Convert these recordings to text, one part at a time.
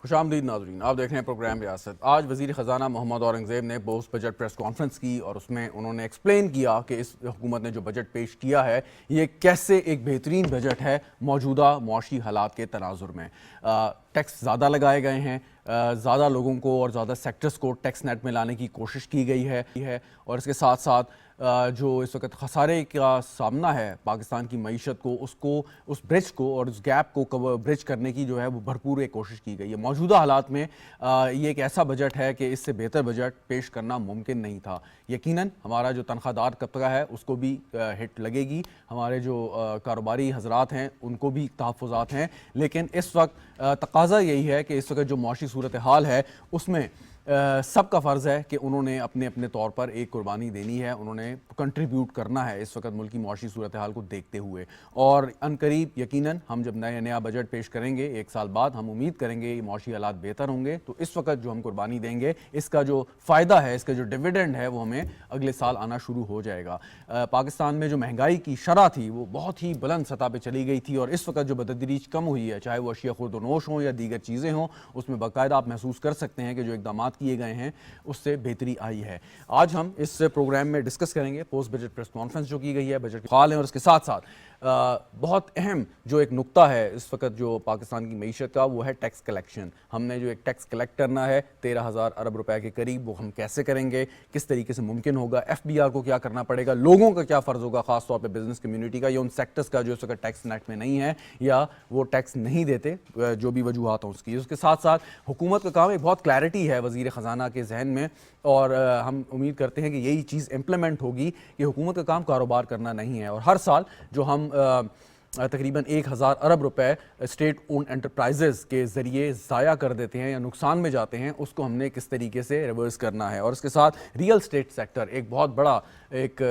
خوش آمدید ناظرین، آپ دیکھ رہے ہیں پروگرام ریاست۔ آج وزیر خزانہ محمد اورنگزیب نے پوسٹ بجٹ پریس کانفرنس کی اور اس میں انہوں نے ایکسپلین کیا کہ اس حکومت نے جو بجٹ پیش کیا ہے یہ کیسے ایک بہترین بجٹ ہے موجودہ معاشی حالات کے تناظر میں۔ ٹیکس زیادہ لگائے گئے ہیں، زیادہ لوگوں کو اور زیادہ سیکٹرز کو ٹیکس نیٹ میں لانے کی کوشش کی گئی ہے اور اس کے ساتھ ساتھ جو اس وقت خسارے کا سامنا ہے پاکستان کی معیشت کو اس برج کو اور اس گیپ کو برج کرنے کی جو ہے وہ بھرپور ایک کوشش کی گئی ہے۔ موجودہ حالات میں یہ ایک ایسا بجٹ ہے کہ اس سے بہتر بجٹ پیش کرنا ممکن نہیں تھا۔ یقیناً ہمارا جو تنخواہ دار طبقہ ہے اس کو بھی ہٹ لگے گی، ہمارے جو کاروباری حضرات ہیں ان کو بھی تحفظات ہیں، لیکن اس وقت تقاضا یہی ہے کہ اس وقت جو معاشی صورتحال ہے اس میں سب کا فرض ہے کہ انہوں نے اپنے طور پر ایک قربانی دینی ہے، انہوں نے کنٹریبیوٹ کرنا ہے اس وقت ملکی معاشی صورتحال کو دیکھتے ہوئے۔ اور عنقریب یقیناً ہم جب نیا بجٹ پیش کریں گے ایک سال بعد، ہم امید کریں گے یہ معاشی حالات بہتر ہوں گے تو اس وقت جو ہم قربانی دیں گے اس کا جو فائدہ ہے، اس کا جو ڈویڈنڈ ہے وہ ہمیں اگلے سال آنا شروع ہو جائے گا۔ پاکستان میں جو مہنگائی کی شرح تھی وہ بہت ہی بلند سطح پہ چلی گئی تھی اور اس وقت جو بتدریج کم ہوئی ہے، چاہے وہ اشیاء خورد و نوش ہوں یا دیگر چیزیں ہوں، اس میں باقاعدہ آپ محسوس کر سکتے ہیں کہ جو اقدامات کیے گئے ہیں اس سے بہتری آئی ہے۔ آج ہم اس پروگرام میں ڈسکس کریں گے پوسٹ بجٹ پریس کانفرنس جو کی گئی ہے، بجٹ فعال ہیں، اور اس کے ساتھ ساتھ بہت اہم جو ایک نقطہ ہے اس وقت جو پاکستان کی معیشت کا، وہ ہے ٹیکس کلیکشن۔ ہم نے جو ایک ٹیکس کلیکٹ کرنا ہے 13,000 ارب روپے کے قریب، وہ ہم کیسے کریں گے، کس طریقے سے ممکن ہوگا، ایف بی آر کو کیا کرنا پڑے گا، لوگوں کا کیا فرض ہوگا، خاص طور پہ بزنس کمیونٹی کا یا ان سیکٹرز کا جو اس وقت ٹیکس نیٹ میں نہیں ہے یا وہ ٹیکس نہیں دیتے، جو بھی وجوہات ہوں اس کی۔ اس کے ساتھ ساتھ حکومت کا کام ایک بہت کلیئرٹی ہے وزیر خزانہ کے ذہن میں، اور ہم امید کرتے ہیں کہ یہی چیز امپلیمنٹ ہوگی کہ حکومت کا کام کاروبار کرنا نہیں ہے، اور ہر سال جو ہم تقریباً 1,000 ارب روپے اسٹیٹ اون انٹرپرائزز کے ذریعے ضائع کر دیتے ہیں یا نقصان میں جاتے ہیں، اس کو ہم نے کس طریقے سے ریورس کرنا ہے۔ اور اس کے ساتھ ریئل اسٹیٹ سیکٹر ایک بہت بڑا ایک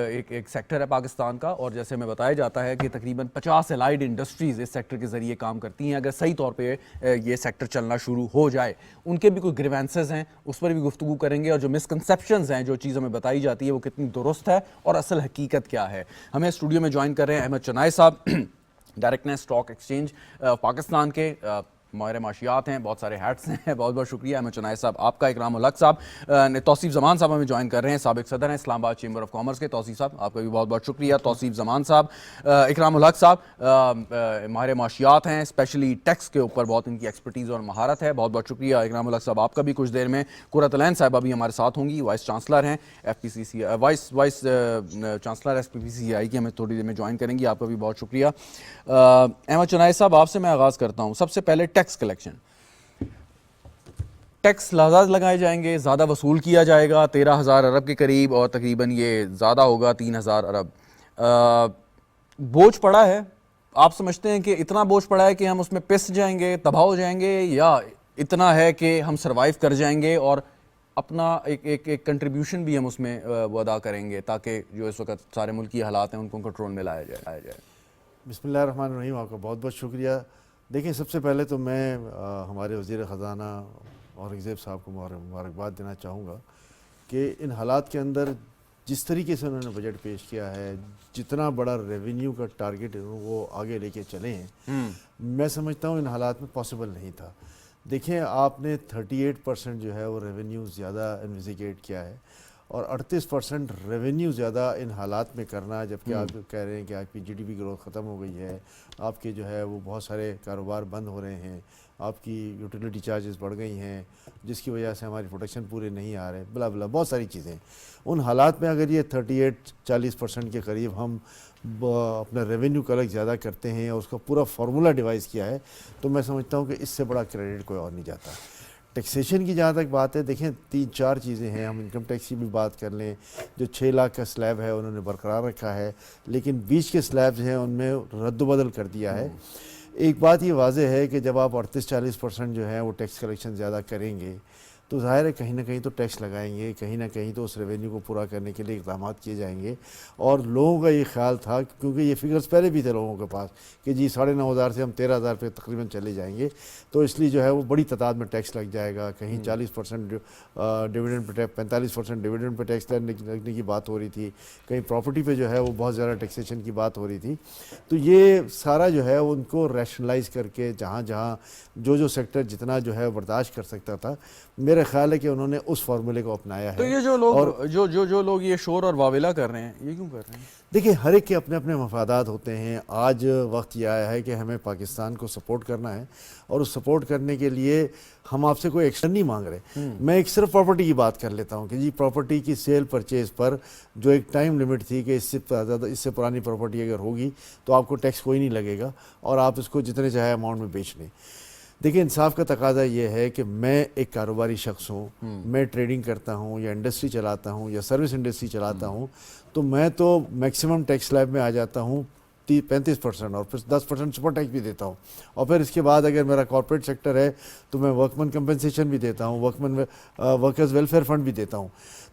سیکٹر ہے پاکستان کا، اور جیسے میں بتایا جاتا ہے کہ تقریباً 50 الائیڈ انڈسٹریز اس سیکٹر کے ذریعے کام کرتی ہیں۔ اگر صحیح طور پہ یہ سیکٹر چلنا شروع ہو جائے، ان کے بھی کوئی گریوینسز ہیں اس پر بھی گفتگو کریں گے، اور جو مسکنسیپشنز ہیں، جو چیز ہمیں بتائی جاتی ہے وہ کتنی درست ہے اور اصل حقیقت کیا ہے۔ ہمیں اسٹوڈیو میں جوائن کر رہے ہیں احمد چنائے صاحب، ڈائریکٹر اسٹاک ایکسچینج پاکستان کے، ماہر معاشیات ہیں، بہت سارے ہیٹس ہیں، بہت بہت شکریہ احمد چنائے صاحب آپ کا۔ اکرام الحق صاحب، توصیف زمان صاحب ہمیں جوائن کر رہے ہیں، سابق صدر ہیں اسلام آباد چیمبر آف کامرس کے۔ توصیف صاحب آپ کا بھی بہت بہت شکریہ۔ توصیف زمان صاحب، اکرام الحق صاحب ماہر معاشیات ہیں، اسپیشلی ٹیکس کے اوپر بہت ان کی ایکسپرٹیز اور مہارت ہے، بہت بہت شکریہ اکرام الحق صاحب آپ کا بھی۔ کچھ دیر میں قرۃ العین صاحبہ بھی ہمارے ساتھ ہوں گی، وائس چانسلر ہیں وائس چانسلر ایس پی پی سی آئی کی، ہمیں تھوڑی دیر میں جوائن کریں گی، آپ کا بھی بہت شکریہ۔ احمد چنائے صاحب آپ سے میں آغاز کرتا ہوں۔ سب سے پہلے ٹیکس کلیکشن، ٹیکس زیادہ لگائے جائیں گے، زیادہ وصول کیا جائے گا 13,000 ارب کے قریب، اور تقریباً یہ زیادہ ہوگا 3,000 ارب۔ بوجھ پڑا ہے، آپ سمجھتے ہیں کہ اتنا بوجھ پڑا ہے کہ ہم اس میں پس جائیں گے، تباہ ہو جائیں گے، یا اتنا ہے کہ ہم سروائیو کر جائیں گے اور اپنا ایک کنٹریبیوشن بھی ہم اس میں وہ ادا کریں گے تاکہ جو اس وقت سارے ملکی حالات ہیں ان کو کنٹرول میں لایا جائے؟ بسم اللہ الرحمن الرحیم، آپ کا بہت بہت شکریہ۔ دیکھیں، سب سے پہلے تو میں ہمارے وزیر خزانہ اورنگزیب صاحب کو مبارکباد دینا چاہوں گا کہ ان حالات کے اندر جس طریقے سے انہوں نے بجٹ پیش کیا ہے، جتنا بڑا ریونیو کا ٹارگٹ وہ آگے لے کے چلے ہیں، میں سمجھتا ہوں ان حالات میں پاسبل نہیں تھا۔ دیکھیں، آپ نے 38% جو ہے وہ ریونیو زیادہ انویزیگیٹ کیا ہے، اور 38% ریونیو زیادہ ان حالات میں کرنا، جبکہ آپ کہہ رہے ہیں کہ آپ کی جی ڈی پی گروتھ ختم ہو گئی ہے، آپ کے جو ہے وہ بہت سارے کاروبار بند ہو رہے ہیں، آپ کی یوٹیلیٹی چارجز بڑھ گئی ہیں جس کی وجہ سے ہماری پروڈکشن پورے نہیں آ رہے، بلا بلا بہت ساری چیزیں۔ ان حالات میں اگر یہ 38-40% کے قریب ہم اپنا ریونیو کلیکٹ زیادہ کرتے ہیں اور اس کا پورا فارمولا ڈیوائز کیا ہے، تو میں سمجھتا ہوں کہ اس سے بڑا کریڈٹ کوئی اور نہیں جاتا۔ ٹیکسیشن کی جہاں تک بات ہے، دیکھیں 3-4 چیزیں ہیں، ہم انکم ٹیکس کی بھی بات کر لیں، جو 6 لاکھ کا سلیب ہے انہوں نے برقرار رکھا ہے، لیکن بیچ کے سلیبز ہیں ان میں رد و بدل کر دیا ہے۔ ایک بات یہ واضح ہے کہ جب آپ 38-40% جو ہے وہ ٹیکس کلیکشن زیادہ کریں گے تو ظاہر ہے کہیں نہ کہیں تو ٹیکس لگائیں گے, کہیں نہ کہیں تو اس ریونیو کو پورا کرنے کے لیے اقدامات کیے جائیں گے. اور لوگوں کا یہ خیال تھا, کیونکہ یہ فگرز پہلے بھی تھے لوگوں کے پاس, کہ جی 9,500 سے ہم 13,000 پہ تقریباً چلے جائیں گے, تو اس لیے جو ہے وہ بڑی تعداد میں ٹیکس لگ جائے گا. کہیں 40% ڈویڈنڈ پہ 45% ڈویڈنڈ پہ ٹیکس لگنے کی بات ہو رہی تھی, کہیں پراپرٹی پہ جو ہے وہ بہت زیادہ ٹیکسیشن کی بات ہو رہی تھی. تو یہ سارا جو ہے ان کو ریشنلائز کر کے جہاں جہاں جو سیکٹر جتنا جو ہے برداشت کر سکتا تھا, میرا خیال ہے کہ انہوں نے اس فارمولے کو اپنایا ہے. تو یہ جو لوگ جو لوگ یہ شور اور واویلا کر رہے ہیں, یہ کیوں کر رہے ہیں؟ دیکھیں, ہر ایک کے اپنے اپنے مفادات ہوتے ہیں. آج وقت یہ آیا ہے کہ ہمیں پاکستان کو سپورٹ کرنا ہے, اور اس سپورٹ کرنے کے لیے ہم آپ سے کوئی ایکشن نہیں مانگ رہے. میں ایک صرف پراپرٹی کی بات کر لیتا ہوں کہ جی پراپرٹی کی سیل پرچیز پر جو ایک ٹائم لمٹ تھی کہ اس سے پرانی پراپرٹی اگر ہوگی تو آپ کو ٹیکس کوئی نہیں لگے گا, اور آپ اس کو جتنے چاہے اماؤنٹ میں بیچ لیں. دیکھیں, انصاف کا تقاضا یہ ہے کہ میں ایک کاروباری شخص ہوں, میں ٹریڈنگ کرتا ہوں یا انڈسٹری چلاتا ہوں یا سروس انڈسٹری چلاتا ہوں, تو میں تو میکسیمم ٹیکس سلیب میں آ جاتا ہوں 35%, اور پھر 10% سپر ٹیکس بھی دیتا ہوں. اور پھر اس کے بعد اگر میرا کارپوریٹ سیکٹر ہے تو میں ورکمن کمپنسیشن بھی دیتا ہوں, ورکرز ویلفیئر فنڈ بھی دیتا ہوں.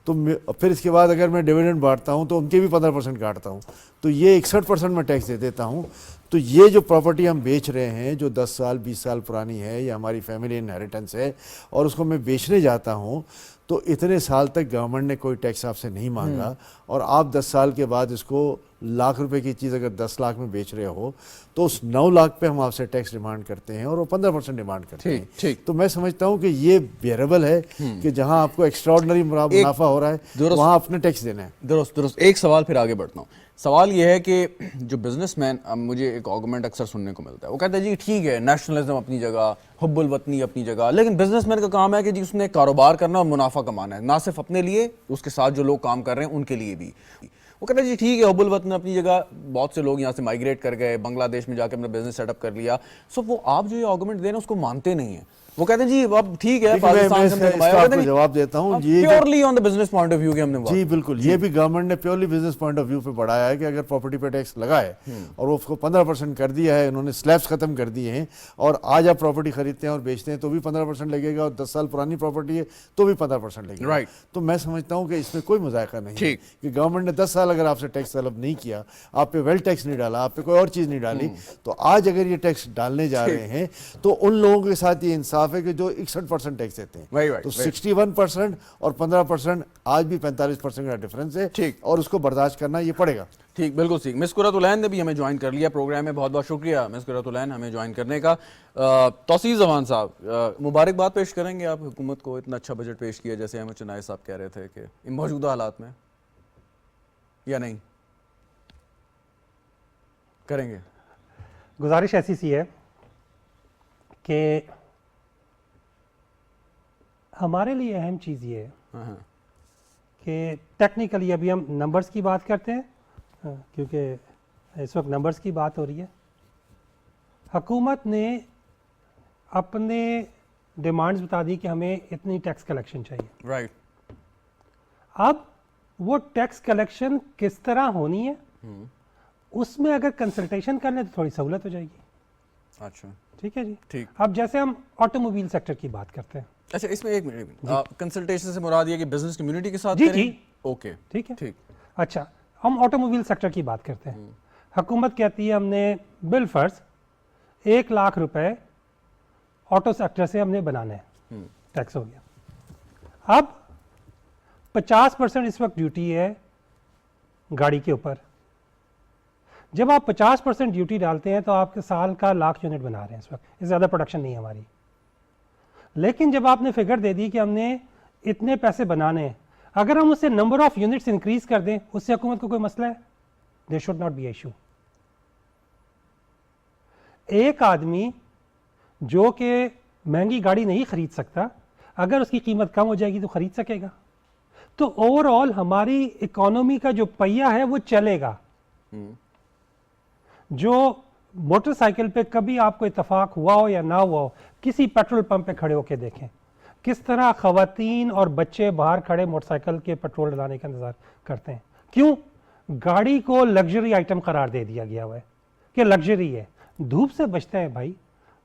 تو پھر اس کے بعد اگر میں ڈویڈنڈ بانٹتا ہوں تو ان کے بھی 15% کاٹتا ہوں, تو یہ 61% میں ٹیکس دے دیتا ہوں. تو یہ جو پراپرٹی ہم بیچ رہے ہیں جو 10 سال 20 سال پرانی ہے, یہ ہماری فیملی انہیریٹنس ہے, اور اس کو میں بیچنے جاتا ہوں, تو اتنے سال تک گورنمنٹ نے کوئی ٹیکس آپ سے نہیں مانگا, اور آپ 10 سال کے بعد اس کو لاکھ روپے کی چیز اگر 10 لاکھ میں بیچ رہے ہو تو اس 9 لاکھ پہ ہم آپ سے ٹیکس ڈیمانڈ کرتے ہیں, اور وہ 15% ڈیمانڈ کرتے ہیں. تو میں سمجھتا ہوں کہ یہ بیئربل ہے کہ جہاں آپ کو ایکسٹراڈنری منافع ہو رہا ہے وہاں اپنے ٹیکس دینا ہے. درست. ایک سوال پھر آگے بڑھتا ہوں. سوال یہ ہے کہ جو بزنس مین, مجھے ایک آرگومنٹ اکثر سننے کو ملتا ہے, وہ کہتا ہے جی ٹھیک ہے نیشنلزم اپنی جگہ, حب الوطنی اپنی جگہ, لیکن بزنس مین کا کام ہے کہ جی اس نے کاروبار کرنا اور منافع کمانا ہے, نہ صرف اپنے لیے, اس کے ساتھ جو لوگ کام کر رہے ہیں ان کے لیے بھی. وہ کہتا ہے جی ٹھیک ہے حب الوطن اپنی جگہ, بہت سے لوگ یہاں سے مائگریٹ کر گئے, بنگلہ دیش میں جا کے اپنا بزنس سیٹ اپ کر لیا. سو وہ آپ جو یہ آرگومنٹ دے رہے ہیں اس کو مانتے نہیں ہیں. وہ کہتے ہیں جی اب ٹھیک ہے پاکستان سے ہم نے کمایا, میں جواب دیتا ہوں purely on the business point of view کہ ہم نے. جی بالکل, یہ بھی گورنمنٹ نے purely business point of view پہ بڑھایا ہے کہ اگر پراپرٹی پہ ٹیکس لگائے اور وہ اس کو 15% کر دیا ہے, انہوں نے سلیبس ختم کر دیے ہیں, اور آج آپ پراپرٹی خریدتے ہیں اور بیچتے ہیں تو بھی 15% لگے گا, اور 10 سال پرانی پراپرٹی ہے تو بھی 15% لگے گا. تو میں سمجھتا ہوں کہ اس میں کوئی مذائقہ نہیں ہے کہ گورنمنٹ نے 10 سال اگر آپ سے ٹیکس طلب نہیں کیا, آپ پہ ویل ٹیکس نہیں ڈالا, آپ پہ کوئی اور چیز نہیں ڈالی, تو آج اگر یہ ٹیکس ڈالنے جا رہے ہیں تو ان لوگوں کے ساتھ یہ انصاف ہے کہ جو 61% ٹیکس دیتے ہیں. تو 61% اور 15% آج بھی 45% کا ڈفرنس ہے, اور اس کو برداشت کرنا یہ پڑے گا. ٹھیک, بالکل ٹھیک. مس قرۃ العین نے بھی ہمیں جوائن کر لیا پروگرام میں, بہت بہت شکریہ مس قرۃ العین ہمیں جوائن کرنے کا. توصیف زمان صاحب, مبارکباد پیش کریں گے آپ حکومت کو, اتنا اچھا بجٹ پیش کیا جیسے احمد چنائے صاحب کہہ رہے تھے کہ موجودہ حالات میں, یا نہیں کریں گے؟ گزارش ایسی سی ہے کہ ہمارے لیے اہم چیز یہ ہے کہ ٹیکنیکلی ابھی ہم نمبرز کی بات کرتے ہیں کیونکہ اس وقت نمبرز کی بات ہو رہی ہے. حکومت نے اپنے ڈیمانڈز بتا دی کہ ہمیں اتنی ٹیکس کلیکشن چاہیے. رائٹ. اب وہ ٹیکس کلیکشن کس طرح ہونی ہے اس میں اگر کنسلٹیشن کر لیں تو تھوڑی سہولت ہو جائے گی. اچھا ٹھیک ہے جی. ٹھیک. اب جیسے ہم آٹو موبائل سیکٹر کی بات کرتے ہیں. اچھا, اس میں ایک منٹ, کنسلٹیشن سے مراد یہ کہ بزنس کمیونٹی کے ساتھ جی کریں؟ جی اوکے ٹھیک ہے. ٹھیک. اچھا, ہم آٹو موبائل سیکٹر کی بات کرتے ہیں. حکومت کہتی ہے ہم نے بالفرض 1 لاکھ روپے آٹو سیکٹر سے ہم نے بنانے ہیں, ٹیکس ہو گیا. اب 50% اس وقت ڈیوٹی ہے گاڑی کے اوپر. جب آپ 50% ڈیوٹی ڈالتے ہیں تو آپ کے سال کا 1,00,000 یونٹ بنا رہے ہیں اس وقت, اس سے زیادہ پروڈکشن نہیں ہے ہماری. لیکن جب آپ نے فگر دے دی کہ ہم نے اتنے پیسے بنانے ہیں, اگر ہم اسے نمبر آف یونٹس انکریز کر دیں اس سے حکومت کو کوئی مسئلہ ہے؟ There should not be issue. ایک آدمی جو کہ مہنگی گاڑی نہیں خرید سکتا, اگر اس کی قیمت کم ہو جائے گی تو خرید سکے گا. تو اوور آل ہماری اکانومی کا جو پہیہ ہے وہ چلے گا. جو موٹر سائیکل پہ کبھی آپ کو اتفاق ہوا ہو یا نہ ہوا ہو, کسی پیٹرول پمپ پہ کھڑے ہو کے دیکھیں کس طرح خواتین اور بچے باہر کھڑے موٹر سائیکل کے پیٹرول ڈلانے کا انتظار کرتے ہیں. کیوں؟ گاڑی کو لگژری آئٹم قرار دے دیا گیا ہوا ہے کہ لگژری ہے. دھوپ سے بچتے ہیں بھائی,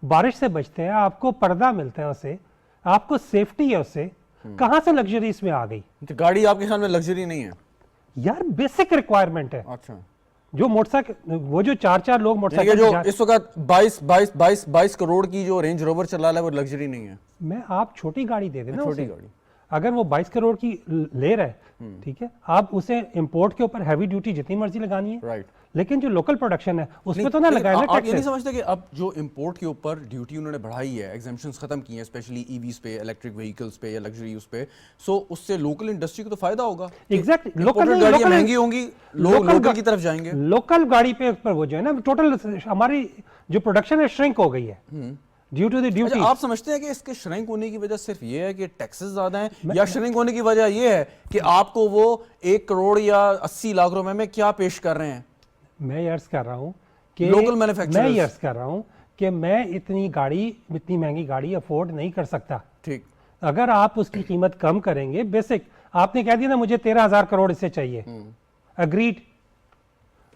بارش سے بچتے ہیں, آپ کو پردہ ملتا ہے اس سے, آپ کو سیفٹی ہے اس سے, کہاں سے لگژری اس میں آ گئی؟ تو گاڑی آپ کے خیال میں لگژری نہیں ہے؟ یار بیسک ریکوائرمنٹ ہے. اچھا جو موٹر سائیکل وہ جو چار لوگ موٹر یعنی کہ سائیکل جو اس وقت 22 کروڑ کی جو رینج روور چلا رہا ہے وہ لگژری نہیں ہے. میں آپ چھوٹی گاڑی دے دیں نا چھوٹی اسے. گاڑی اگر وہ 22 کروڑ کی لے رہا ہے ٹھیک ہے, آپ اسے امپورٹ کے اوپر ہیوی ڈیوٹی جتنی مرضی لگانی ہے, رائٹ. لیکن جو لوکل پروڈکشن ہے اس پہ تو نہ لگائے نا آپ یہ نہیں ٹیکس. سمجھتے کہ اب جو امپورٹ کے اوپر ڈیوٹی انہوں نے بڑھائی ہے, ایگزمپشنز ختم کی ہیں اسپیشلی ای ویز پہ, الیکٹرک وہیکلز پہ یا لگژری یوز پہ, سو اس سے لوکل انڈسٹری کو تو فائدہ ہوگا. ایگزیکٹلی لوکل گاڑیاں مہنگی ہوں گی, لوگ لوکل کی طرف جائیں گے. لوکل گاڑی پہ وہ جو ہے نا ٹوٹل ہماری جو پروڈکشن ہے شرنک ہو گئی ہے ڈیو ٹو دی ڈیوٹی. آپ سمجھتے ہیں کہ اس کے شرنک ہونے کی وجہ صرف یہ ہے کہ ٹیکسز زیادہ ہیں, یا شرنک ہونے کی وجہ یہ ہے کہ آپ کو وہ 1 کروڑ یا 80 لاکھ روپے میں کیا پیش کر رہے ہیں؟ میں یہ عرض کر رہا ہوں کہ لوکل مینوفیکچررز, میں یہ عرض کر رہا ہوں کہ میں اتنی مہنگی گاڑی افورڈ نہیں کر سکتا. ٹھیک, اگر آپ اس کی قیمت کم کریں گے, بیسک آپ نے کہہ دیا نا مجھے 13,000 کروڑ اس سے چاہیے, اگریڈ,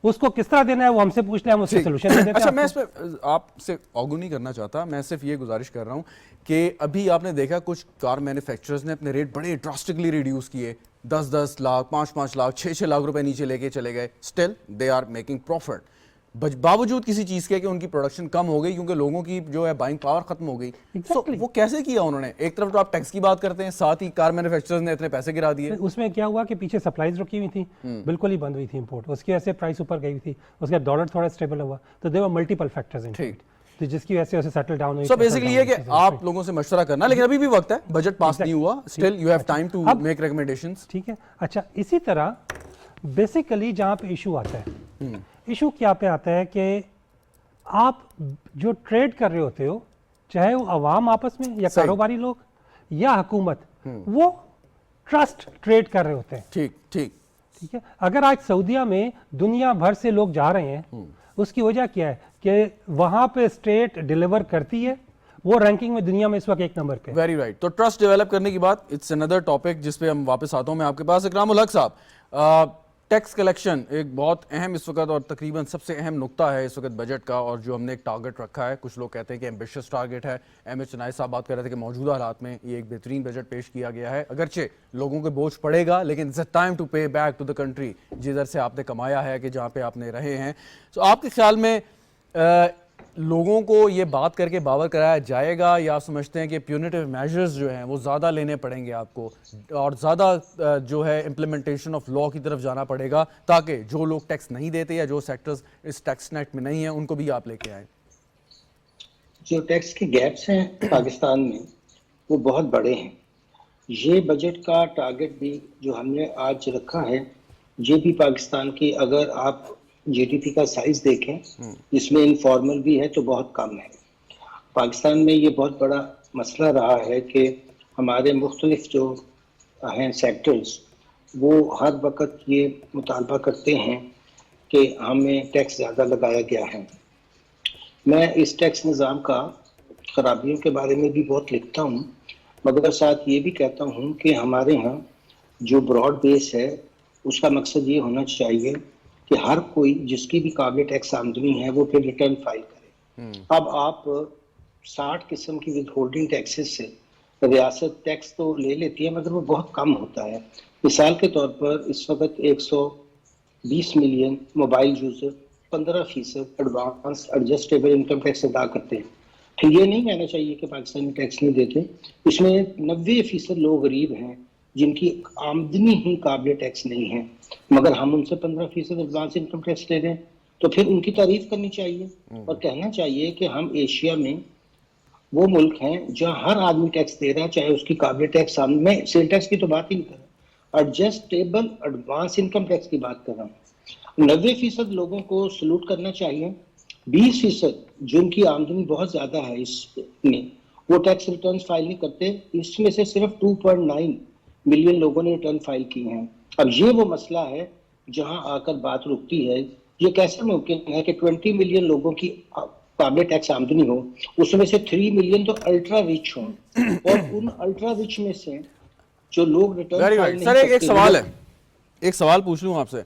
اس کو کس طرح دینا ہے وہ ہم سے پوچھ لیں, ہم اس کے سولوشن دے دیتے ہیں. اچھا میں اس پہ آپ سے آرگو نہیں کرنا چاہتا, میں صرف یہ گزارش کر رہا ہوں کہ ابھی آپ نے دیکھا کچھ کار مینوفیکچررز نے اپنے ریٹ بڑے ڈراسٹکلی ریڈیوس کیے, 10 لاکھ 5 لاکھ 6 لاکھ روپے نیچے لے کے چلے گئے, still they are making profit, باوجود کسی چیز کے کہ ان کی پروڈکشن کم ہو گئی کیونکہ لوگوں کی جو ہے بائنگ پاور ختم ہو گئی. وہ کیسے کیا انہوں نے؟ ایک طرف تو آپ ٹیکس کی بات کرتے ہیں, ساتھ ہی کار مینوفیکچررز نے اتنے پیسے گرا دیے. اس میں کیا ہوا کہ پیچھے سپلائیز رکی ہوئی تھی, بالکل ہی بند ہوئی تھی امپورٹ, اس کی وجہ سے پرائس اوپر گئی تھی, اس کا ڈالر تھوڑا اسٹیبل ہوا, تو دے ور ملٹیپل فیکٹرز ان اٹ, تو جس کی وجہ سے اسے سیٹل ڈاؤن ہوئی. سو بیسیکلی یہ کہ آپ لوگوں سے مشورہ کرنا, لیکن ابھی بھی وقت ہے, بجٹ پاس نہیں ہوا, still you have time to make recommendations. ٹھیک ہے. اچھا اسی طرح بیسیکلی جہاں پہ ایشو آتا ہے, ایشو کیا پہ آتا ہے کہ آپ جو ٹریڈ کر رہے ہوتے ہو, چاہے وہ عوام آپس میں یا کاروباری لوگ یا حکومت, وہ ٹرسٹ ٹریڈ کر رہے ہوتے ہیں. ٹھیک ہے. اگر آج سعودیہ میں دنیا بھر سے لوگ جا رہے ہیں, اس کی وجہ کیا ہے کہ وہاں پہ اسٹیٹ ڈیلیور کرتی ہے, وہ رینکنگ میں دنیا میں اس وقت 1 نمبر پہ. Very right. تو ٹرسٹ ڈیولپ کرنے کی بات, اٹس اندر ٹاپک جس پہ ہم واپس آتا ہوں میں آپ کے پاس. اکرام الحق صاحب, ٹیکس کلیکشن ایک بہت اہم اس وقت اور تقریباً سب سے اہم نقطہ ہے اس وقت بجٹ کا, اور جو ہم نے ایک ٹارگٹ رکھا ہے, کچھ لوگ کہتے ہیں کہ ایمبیشیس ٹارگٹ ہے. ایم ایچ چنائی صاحب بات کر رہے تھے کہ موجودہ حالات میں یہ ایک بہترین بجٹ پیش کیا گیا ہے, اگرچہ لوگوں کے بوجھ پڑے گا, لیکن it's a time to pay back to the country جدھر سے آپ نے کمایا ہے, کہ جہاں پہ آپ نے رہے ہیں. تو آپ کے خیال میں لوگوں کو یہ بات کر کے باور کرایا جائے گا, یا آپ سمجھتے ہیں کہ پیونیٹیو میجرز جو ہیں وہ زیادہ لینے پڑیں گے آپ کو, اور زیادہ جو ہے امپلیمنٹیشن آف لا کی طرف جانا پڑے گا, تاکہ جو لوگ ٹیکس نہیں دیتے یا جو سیکٹرز اس ٹیکس نیٹ میں نہیں ہیں ان کو بھی آپ لے کے آئیں؟ جو ٹیکس کے گیپس ہیں پاکستان میں وہ بہت بڑے ہیں. یہ بجٹ کا ٹارگٹ بھی جو ہم نے آج رکھا ہے, یہ بھی پاکستان کی, اگر آپ جی ڈی پی کا سائز دیکھیں جس میں انفارمل بھی ہے تو بہت کم ہے. پاکستان میں یہ بہت بڑا مسئلہ رہا ہے کہ ہمارے مختلف جو ہیں سیکٹرز, وہ ہر وقت یہ مطالبہ کرتے ہیں کہ ہمیں ٹیکس زیادہ لگایا گیا ہے. میں اس ٹیکس نظام کا خرابیوں کے بارے میں بھی بہت لکھتا ہوں, مگر ساتھ یہ بھی کہتا ہوں کہ ہمارے ہاں جو براڈ بیس ہے اس کا مقصد یہ ہونا چاہیے کہ ہر کوئی جس کی بھی قابل ٹیکس آمدنی ہے وہ پھر ریٹرن فائل کرے. اب آپ 60 قسم کی ود ہولڈنگ ٹیکسز سے ریاست ٹیکس تو لے لیتی ہے, مگر وہ بہت کم ہوتا ہے. مثال کے طور پر اس وقت 120 million mobile user 15% advance adjustable income tax ادا کرتے ہیں. پھر یہ نہیں کہنا چاہیے کہ پاکستان میں ٹیکس نہیں دیتے, اس میں 90% لوگ غریب ہیں جن کی آمدنی ہی قابل ٹیکس نہیں ہے, مگر ہم ان سے 15% ایڈوانس انکم ٹیکس لے رہے ہیں. تو پھر ان کی تعریف کرنی چاہیے اور کہنا چاہیے کہ ہم ایشیا میں وہ ملک ہیں جہاں ہر آدمی ٹیکس دے رہا ہے, چاہے اس کی قابل ٹیکس آمدنی, میں سیل ٹیکس کی تو بات ہی نہیں کر رہا, ایڈجسٹیبل ایڈوانس انکم ٹیکس کی بات کر رہا ہوں. 90% لوگوں کو سلوٹ کرنا چاہیے. 20% جن کی آمدنی بہت زیادہ ہے اس میں, وہ ٹیکس ریٹرنز فائل نہیں کرتے. اس میں سے صرف 2.9 ملین لوگوں نے ریٹرن فائل کی ہیں. اب یہ وہ مسئلہ ہے جہاں آ کر بات رکتی ہے. یہ کیسے ممکن ہے کہ 20 ملین لوگوں کی قابل ٹیکس آمدنی ہو, اس میں سے 3 ملین تو الٹرا ریچ ہوں, اور ان الٹرا ریچ میں سے جو لوگ ریٹرن فائل نہیں کرتے. سر ایک سوال ہے, ایک سوال پوچھ لوں آپ سے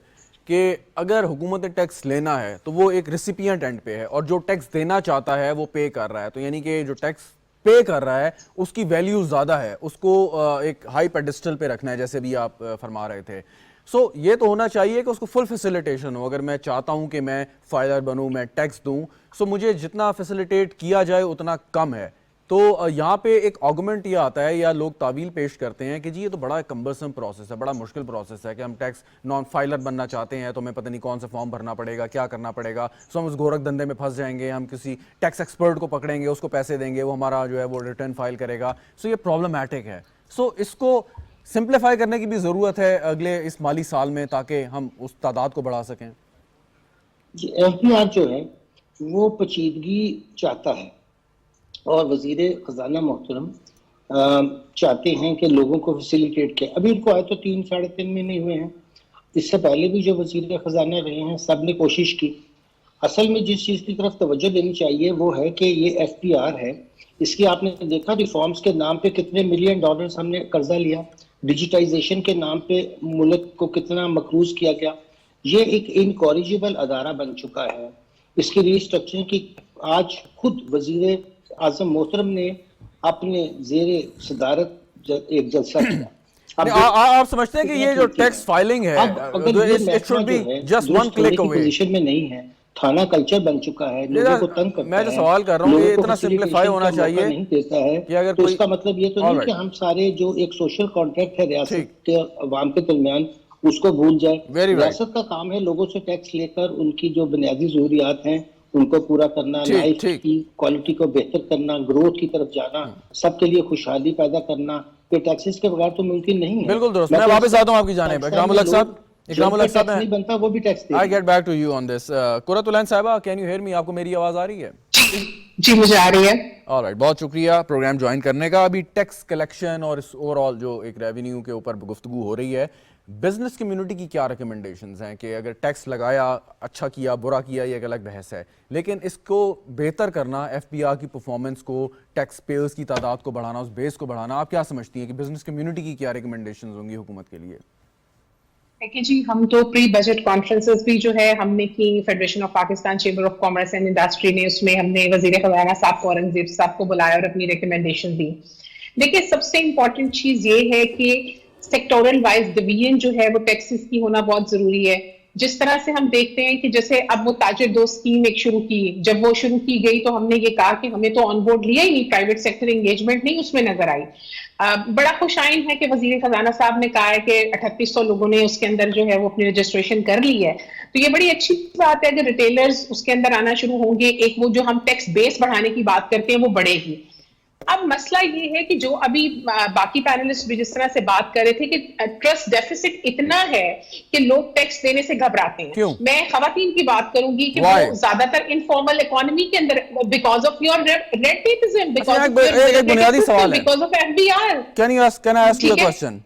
کہ اگر حکومت نے ٹیکس لینا ہے تو وہ ایک ریسیپینٹ اینڈ پہ ہے, اور جو ٹیکس دینا چاہتا ہے وہ پے کر رہا ہے, تو یعنی کہ جو ٹیکس پے کر رہا ہے اس کی ویلیو زیادہ ہے, اس کو ایک ہائی پیڈسٹل پہ رکھنا ہے جیسے بھی آپ فرما رہے تھے. سو یہ تو ہونا چاہیے کہ اس کو فل فیسیلیٹیشن ہو. اگر میں چاہتا ہوں کہ میں فائلر بنوں, میں ٹیکس دوں, سو مجھے جتنا فیسیلیٹیٹ کیا جائے اتنا کم ہے. تو یہاں پہ ایک آرگومنٹ یہ آتا ہے یا لوگ تعویل پیش کرتے ہیں کہ جی یہ تو بڑا کمبرسم پروسیس ہے, بڑا مشکل پروسیس ہے کہ ہم ٹیکس نان فائلر بننا چاہتے ہیں تو ہمیں پتہ نہیں کون سا فارم بھرنا پڑے گا, کیا کرنا پڑے گا, سو ہم اس گورکھ دھندے میں پھنس جائیں گے, ہم کسی ٹیکس ایکسپرٹ کو پکڑیں گے, اس کو پیسے دیں گے, وہ ہمارا جو ہے وہ ریٹرن فائل کرے گا. سو یہ پرابلمٹک ہے. سو اس کو سمپلیفائی کرنے کی بھی ضرورت ہے اگلے اس مالی سال میں تاکہ ہم اس تعداد کو بڑھا سکیں. جی ایف بی آر جو ہے وہ پیچیدگی چاہتا ہے اور وزیر خزانہ محترم چاہتے ہیں کہ لوگوں کو فیسیلیٹیٹ کیا. ابھی ان کو آئے تو 3-3.5 مہینے ہوئے ہیں, اس سے پہلے بھی جو وزیر خزانہ رہے ہیں سب نے کوشش کی. اصل میں جس چیز کی طرف توجہ دینی چاہیے وہ ہے کہ یہ ایف پی آر ہے, اس کی آپ نے دیکھا ریفارمز کے نام پہ کتنے ملین ڈالرز ہم نے قرضہ لیا, ڈیجیٹائزیشن کے نام پہ ملک کو کتنا مقروض کیا گیا. یہ ایک انکوریجیبل ادارہ بن چکا ہے. اس کی ری اسٹرکچرنگ کی آج خود وزیر اعظم محترم نے اپنے زیر صدارت ایک جلسہ کیا. آپ سمجھتے ہیں کہ یہ جو ٹیکس فائلنگ ہے it should be just one click away. Position میں نہیں ہے, تھانہ کلچر بن چکا ہے, لوگوں کو تنگ کرتا ہے. میں جو سوال کر رہا ہوں یہ اتنا سمپلیفائی ہونا چاہیے نہیں دیتا ہے کہ اگر تو اس کا مطلب یہ تو نہیں کہ ہم سارے جو ایک سوشل کانٹریکٹ ہے ریاست کے عوام کے درمیان اس کو بھول جائے. ریاست کا کام ہے لوگوں سے ٹیکس لے کر ان کی جو بنیادی ضروریات ہیں ان کو پورا کرنا, لائف کی کوالٹی کو بہتر کرنا, گروتھ کی طرف جانا, سب کے لیے خوشحالی پیدا کرنا. یہ ٹیکسز کے بغیر تو ممکن نہیں ہے. بالکل درست. میں واپس آتا ہوں آپ کی جانب. اکرام الحق صاحب, اکرام الحق صاحب نہیں بنتا وہ بھی ٹیکس دے. I get back to you on this. Qurratul Ain صاحبہ, can you hear me? آپ کو میری آواز آ رہی ہے؟ جی مجھے آ رہی ہے. alright, بہت شکریہ پروگرام جوائن کرنے کا. ابھی ٹیکس کلیکشن اور اس اوور آل جو ایک ریونیو کے اوپر گفتگو ہو رہی ہے, بزنس کمیونٹی کی کیا ریکمنڈیشنز ہیں کہ اگر ٹیکس لگایا, اچھا کیا برا کیا یہ ایک الگ بحث ہے, لیکن اس کو بہتر کرنا, ایف بی آر کی پرفارمنس کو, ٹیکس پیئرز کی تعداد کو بڑھانا, اس بیس کو بڑھانا, آپ کیا سمجھتی ہیں کہ بزنس کمیونٹی کی کیا ریکمنڈیشنز ہوں گی حکومت کے لیے؟ دیکھیں جی, ہم تو پری بجٹ کانفرنسز بھی جو ہے ہم نے کی, federation of Pakistan chamber of commerce and industry نے, اس میں ہم نے وزیر خزانہ صاحب کو, اورنگزیب صاحب کو بلایا اور اپنی ریکمنڈیشن دی. دیکھیں سب سے امپورٹنٹ چیز یہ ہے کہ سیکٹورل وائز ڈویژن جو ہے وہ ٹیکسز کی ہونا بہت ضروری ہے. جس طرح سے ہم دیکھتے ہیں کہ جیسے اب وہ تاجر دوست اسکیم ایک شروع کی, جب وہ شروع کی گئی تو ہم نے یہ کہا کہ ہمیں تو آن بورڈ لیا ہی نہیں, پرائیویٹ سیکٹر انگیجمنٹ نہیں اس میں نظر آئی. بڑا خوش آئند ہے کہ وزیر خزانہ صاحب نے کہا ہے کہ 3800 لوگوں نے اس کے اندر جو ہے وہ اپنی رجسٹریشن کر لی ہے. تو یہ بڑی اچھی بات ہے کہ ریٹیلرز اس کے اندر آنا شروع ہوں گے. ایک وہ جو ہم ٹیکس بیس بڑھانے کی بات کرتے ہیں وہ بڑھے گی. اب مسئلہ یہ ہے کہ جو ابھی باقی پینلسٹ بھی جس طرح سے بات کر رہے تھے کہ ٹرسٹ ڈیفیسٹ اتنا ہے کہ لوگ ٹیکس دینے سے گھبراتے ہیں. میں خواتین کی بات کروں گی کہ وہ زیادہ تر انفارمل اکانومی کے اندر because of your red tapism, because of ایک بنیادی سوال ہے, because of F B R. Can I ask you a question?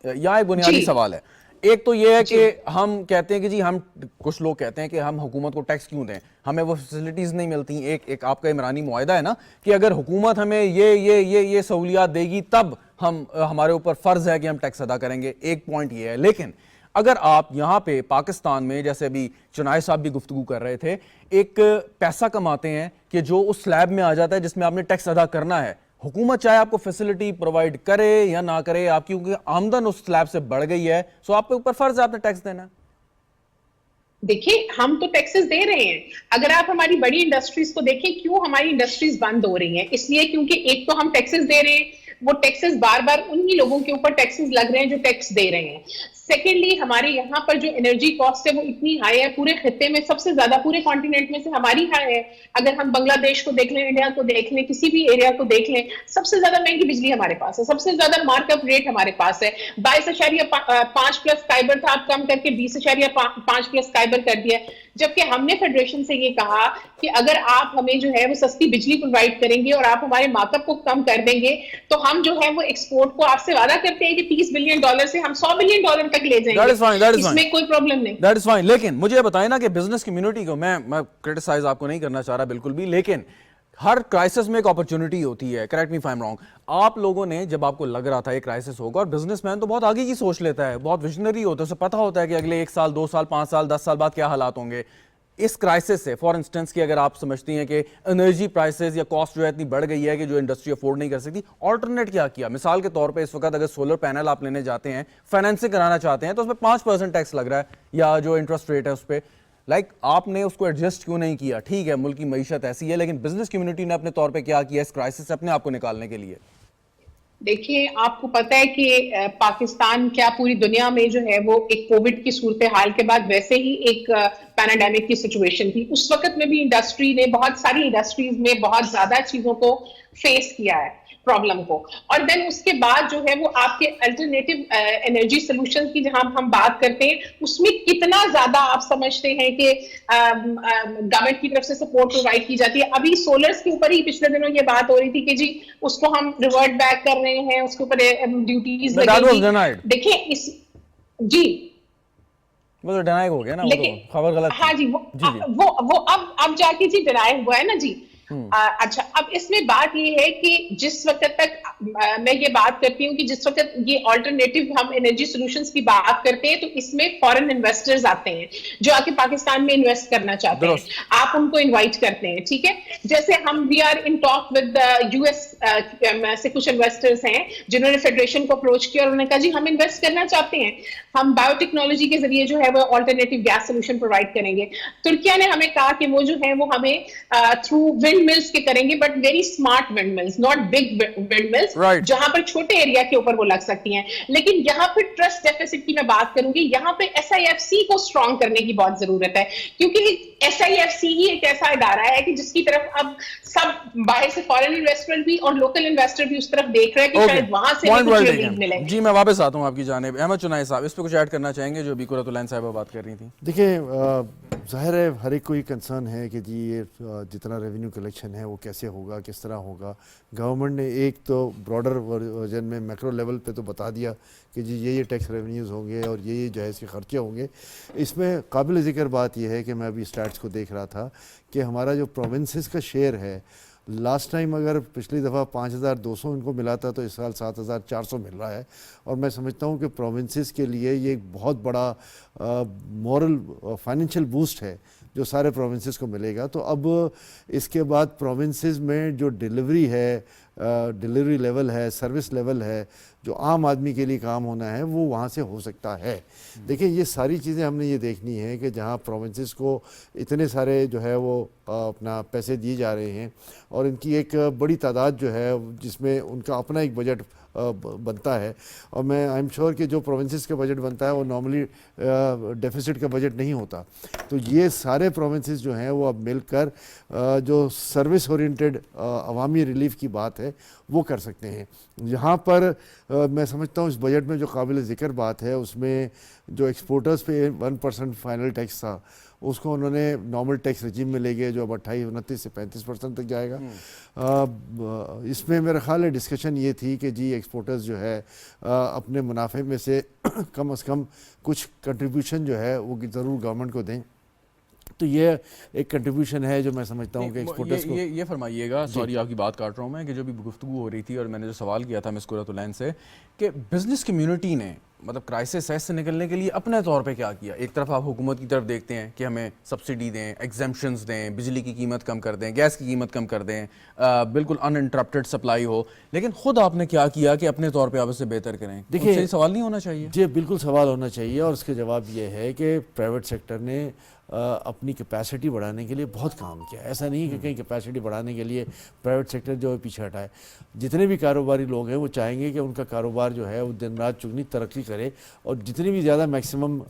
یہاں ایک بنیادی سوال ہے. ایک تو یہ ہے کہ ہم کہتے ہیں کہ جی ہم, کچھ لوگ کہتے ہیں کہ ہم حکومت کو ٹیکس کیوں دیں, ہمیں وہ فیسلٹیز نہیں ملتی. ایک آپ کا عمرانی معاہدہ ہے نا کہ اگر حکومت ہمیں یہ سہولیات دے گی تب ہمارے اوپر فرض ہے کہ ہم ٹیکس ادا کریں گے. ایک پوائنٹ یہ ہے. لیکن اگر آپ یہاں پہ پاکستان میں, جیسے ابھی چنائے صاحب بھی گفتگو کر رہے تھے, ایک پیسہ کماتے ہیں کہ جو اس سلیب میں آ جاتا ہے جس میں آپ نے ٹیکس ادا کرنا ہے, حکومت چاہے آپ کو فیسلٹی پرووائڈ کرے یا نہ کرے, آپ کی کیونکہ آمدن اس سلیب سے بڑھ گئی ہے, سو آپ کے اوپر فرض ہے آپ نے ٹیکس دینا. دیکھیں ہم تو ٹیکسز دے رہے ہیں. اگر آپ ہماری بڑی انڈسٹریز کو دیکھیں, کیوں ہماری انڈسٹریز بند ہو رہی ہیں؟ اس لیے کیونکہ ایک تو ہم ٹیکسز دے رہے ہیں, وہ ٹیکسز بار بار انہی لوگوں کے اوپر ٹیکسز لگ رہے ہیں جو ٹیکس دے رہے ہیں. سیکنڈلی ہمارے یہاں پر جو انرجی کاسٹ ہے وہ اتنی ہائی ہے, پورے خطے میں سب سے زیادہ, پورے کانٹیننٹ میں سے ہماری ہائی ہے. اگر ہم بنگلہ دیش کو دیکھ لیں, انڈیا کو دیکھ لیں, کسی بھی ایریا کو دیکھ لیں, سب سے زیادہ مہنگی بجلی ہمارے پاس ہے, سب سے زیادہ مارک اپ ریٹ ہمارے پاس ہے. 22.5 پلس قائبر تھا, اب کم کر کے 20.5 پلس قائبر کر دیا. جبکہ ہم نے فیڈریشن سے یہ کہا کہ اگر آپ ہمیں جو ہے وہ سستی بجلی پرووائڈ کریں گے اور آپ ہمارے مارک اپ کو کم کر دیں گے تو ہم جو ہے وہ ایکسپورٹ کو آپ سے وعدہ کرتے ہیں کہ $30 بلین سے ہم $100 بلین تک لے جائیں گے. اس میں کوئی پرابلم نہیں. That is fine. لیکن مجھے بتائیں نا کہ بزنس کمیونٹی کو, میں کرٹیسائز آپ کو نہیں کرنا چاہ رہا بالکل بھی, لیکن ہر کرائسس میں ایک اپرچونٹی ہوتی ہے. Correct me if I am wrong. آپ لوگوں نے جب آپ کو لگ رہا تھا یہ کرائسس ہوگا, اور بزنس مین تو بہت آگے کی سوچ لیتا ہے, بہت ویژنری ہوتا ہے, اسے پتہ ہوتا ہے کہ اگلے 1 سال 2 سال 5 سال 10 سال بعد کیا حالات ہوں گے. اس کرائسس سے فار انسٹنس کہ اگر آپ سمجھتی ہیں کہ انرجی پرائسز یا کاسٹ جو ہے اتنی بڑھ گئی ہے کہ جو انڈسٹری افورڈ نہیں کر سکتی, آلٹرنیٹ کیا کیا؟ مثال کے طور پہ اس وقت اگر سولر پینل آپ لینے جاتے ہیں, فائنینسنگ کرانا چاہتے ہیں, تو اس پہ 5% ٹیکس لگ رہا ہے یا جو انٹرسٹ ریٹ ہے اس پہ. آپ نے اس کو ایڈجسٹ کیوں نہیں کیا؟ ٹھیک ہے ملک کی معیشت ایسی ہے, لیکن بزنس کمیونٹی نے اپنے طور پہ کیا کیا اس کرائسس سے اپنے آپ کو نکالنے کے لیے؟ دیکھیے آپ کو پتہ ہے کہ پاکستان کیا پوری دنیا میں جو ہے وہ ایک کووڈ کی صورتحال کے بعد ویسے ہی ایک پینڈیمک کی سچویشن تھی. اس وقت میں بھی انڈسٹری نے, بہت ساری انڈسٹریز میں بہت زیادہ چیزوں کو فیس کیا ہے, پرابلم کو. اور دین اس کے بعد جو ہے وہ آپ کے الٹرنیٹیو انرجی سولوشن کی جہاں ہم بات کرتے ہیں, اس میں کتنا زیادہ آپ سمجھتے ہیں کہ گورنمنٹ کی طرف سے سپورٹ پرووائڈ کی جاتی ہے. ابھی سولرز کے اوپر ہی پچھلے دنوں یہ بات ہو رہی تھی کہ جی اس کو ہم ریورٹ بیک کر رہے ہیں, اس کے اوپر ڈیوٹیز لگیں گی. دیکھیں اس جی وہ تو ڈینائی ہو گیا نا, وہ تو خبر غلط. ہاں جی وہ اب جا کے جی ڈینائی ہوا ہے نا جی. اچھا, اب اس میں بات یہ ہے کہ جس وقت تک میں یہ بات کرتی ہوں کہ جس وقت یہ آلٹرنیٹیو ہم انرجی سولوشنز کی بات کرتے ہیں تو اس میں فارن انویسٹرز آتے ہیں جو آ کے پاکستان میں انویسٹ کرنا چاہتے ہیں. آپ ان کو انوائٹ کرتے ہیں, ٹھیک ہے. جیسے ہم we are in talk with U S سے کچھ انویسٹرز ہیں جنہوں نے فیڈریشن کو اپروچ کیا اور انہوں نے کہا جی ہم انویسٹ کرنا چاہتے ہیں, ہم بایو ٹیکنالوجی کے ذریعے جو ہے وہ آلٹرنیٹیو گیس سولوشن پرووائڈ کریں گے. ترکیہ نے ہمیں کہا کہ وہ جو ہے وہ ہمیں تھرو ونڈ ملز کے کریں گے, but very smart wind mills, not big wind mills, جہاں پر چھوٹے ایریا کے اوپر وہ لگ سکتی ہیں. لیکن یہاں پہ ٹرسٹ ڈیفیسٹ کی میں بات کروں گی, یہاں پہ ایس آئی ایف سی کو اسٹرانگ کرنے کی بہت ضرورت ہے, کیونکہ ایس آئی ایف سی ہی ایک ایسا ادارہ ہے کہ جس کی طرف اب سب باہر سے فارن انویسٹر بھی اور لوکل انویسٹر بھی اس طرف دیکھ رہے ہیں کہ شاید وہاں سے کچھ ریلیف ملے. جی میں واپس آتا ہوں آپ کی جانب. احمد چنائی صاحب اس پہ کچھ ایڈ کرنا چاہیں گے جو ابھی قرۃ العین صاحبہ بات کر رہی تھیں؟ دیکھیں ظاہر ہے ہر ایک کو یہ کنسرن ہے کہ جی یہ جتنا ریونیو کلیکشن ہے وہ کیسے ہوگا, کس طرح ہوگا. گورنمنٹ نے ایک تو براڈر ورژن میں میکرو لیول پہ تو بتا دیا کہ جی یہ ٹیکس ریونیوز ہوں گے اور یہ جہیز کے خرچے ہوں گے. اس میں قابل ذکر بات یہ ہے کہ میں ابھی اسٹیٹس کو دیکھ رہا تھا کہ ہمارا جو پروونسز کا شیئر ہے, لاسٹ ٹائم اگر پچھلی دفعہ 5200 ان کو ملا تھا تو اس سال 7400 مل رہا ہے. اور میں سمجھتا ہوں کہ پروونسز کے لیے یہ ایک بہت بڑا مورل فائنینشیل بوسٹ ہے جو سارے پروونسز کو ملے گا. تو اب اس کے بعد پروونسز میں جو ڈیلیوری ہے, ڈیلیوری لیول ہے, سروس لیول ہے, جو عام آدمی کے لیے کام ہونا ہے وہ وہاں سے ہو سکتا ہے. دیکھیں یہ ساری چیزیں ہم نے یہ دیکھنی ہے کہ جہاں پروونسز کو اتنے سارے جو ہے وہ اپنا پیسے دیے جا رہے ہیں اور ان کی ایک بڑی تعداد جو ہے جس میں ان کا اپنا ایک بجٹ بنتا ہے, اور میں آئی ایم شیور کہ جو پروونسز کا بجٹ بنتا ہے وہ نارملی ڈیفیسٹ کا بجٹ نہیں ہوتا. تو یہ سارے پروونسز جو ہیں وہ اب مل کر جو سروس اورینٹیڈ عوامی ریلیف کی بات ہے وہ کر سکتے ہیں. یہاں پر میں سمجھتا ہوں اس بجٹ میں جو قابل ذکر بات ہے اس میں جو ایکسپورٹرز پہ 1% فائنل ٹیکس تھا اس کو انہوں نے نارمل ٹیکس رجیم میں لے گئے جو اب 28-29 سے 35% تک جائے گا. اس میں میرا خیال ہے ڈسکشن یہ تھی کہ جی ایکسپورٹرز جو ہے اپنے منافع میں سے کم از کم کچھ کنٹریبیوشن جو ہے وہ ضرور گورنمنٹ کو دیں. تو یہ ایک کنٹریبیوشن ہے جو میں سمجھتا ہوں کہ ایکسپورٹرز کو. یہ فرمائیے گا, سوری آپ کی بات کاٹ رہا ہوں میں, کہ جو بھی گفتگو ہو رہی تھی اور میں نے جو سوال کیا تھا مس قرۃ العین سے کہ بزنس کمیونٹی نے مطلب کرائسس سے نکلنے کے لیے اپنے طور پہ کیا کیا. ایک طرف آپ حکومت کی طرف دیکھتے ہیں کہ ہمیں سبسڈی دیں, ایگزمپشنز دیں, بجلی کی قیمت کم کر دیں, گیس کی قیمت کم کر دیں, بالکل ان انٹرپٹڈ سپلائی ہو, لیکن خود آپ نے کیا کیا کہ اپنے طور پہ آپ اسے بہتر کریں؟ دیکھیے یہ سوال نہیں ہونا چاہیے. جی بالکل سوال ہونا چاہیے, اور اس کا جواب یہ ہے کہ پرائیویٹ سیکٹر نے اپنی کیپیسٹی بڑھانے کے لیے بہت کام کیا. ایسا نہیں کہ کہیں کیپیسٹی بڑھانے کے لیے پرائیویٹ سیکٹر جو ہے پیچھے ہٹائے. جتنے بھی کاروباری لوگ ہیں وہ چاہیں گے کہ ان کا کاروبار جو ہے وہ دن رات چگنی ترقی کرے اور جتنی بھی زیادہ میکسیمم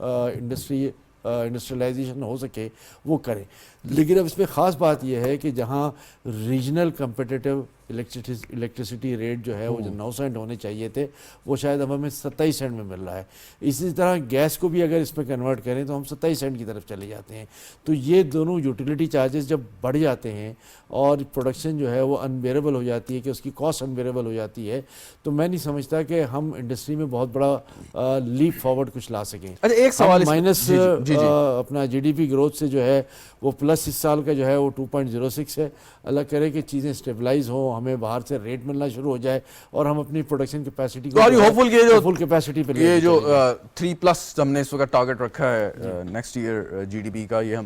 انڈسٹریلائزیشن ہو سکے وہ کرے. لیکن اب اس میں خاص بات یہ ہے کہ جہاں ریجنل کمپیٹیٹیو الیکٹریسٹی ریٹ جو ہے وہ جو 9 سینٹ ہونے چاہیے تھے وہ شاید اب ہمیں 27 سینٹ میں مل رہا ہے. اسی طرح گیس کو بھی اگر اس میں کنورٹ کریں تو ہم 27 سینٹ کی طرف چلے جاتے ہیں. تو یہ دونوں یوٹیلیٹی چارجز جب بڑھ جاتے ہیں اور پروڈکشن جو ہے وہ انبیریبل ہو جاتی ہے کہ اس کی کاسٹ انبیریبل ہو جاتی ہے, تو میں نہیں سمجھتا کہ ہم انڈسٹری میں بہت بڑا لیپ فارورڈ کچھ لا سکیں. اچھا ایک سوال مائنس اپنا جی ڈی پی گروتھ سے جو ہے وہ پلس اس سال کا جو ہے وہ 2.06 ہے. اللہ کرے کہ چیزیں اسٹیبلائز ہوں, ہمیں باہر سے ریٹ ملنا شروع ہو جائے اور ہم اپنی پروڈکشن کیپیسٹی کو فل کیپیسٹی پہ یہ جو 3+ ہم نے اس وقت ٹارگٹ رکھا ہے next year G D P کا, یہ ہم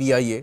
PIA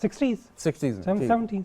60s 70s,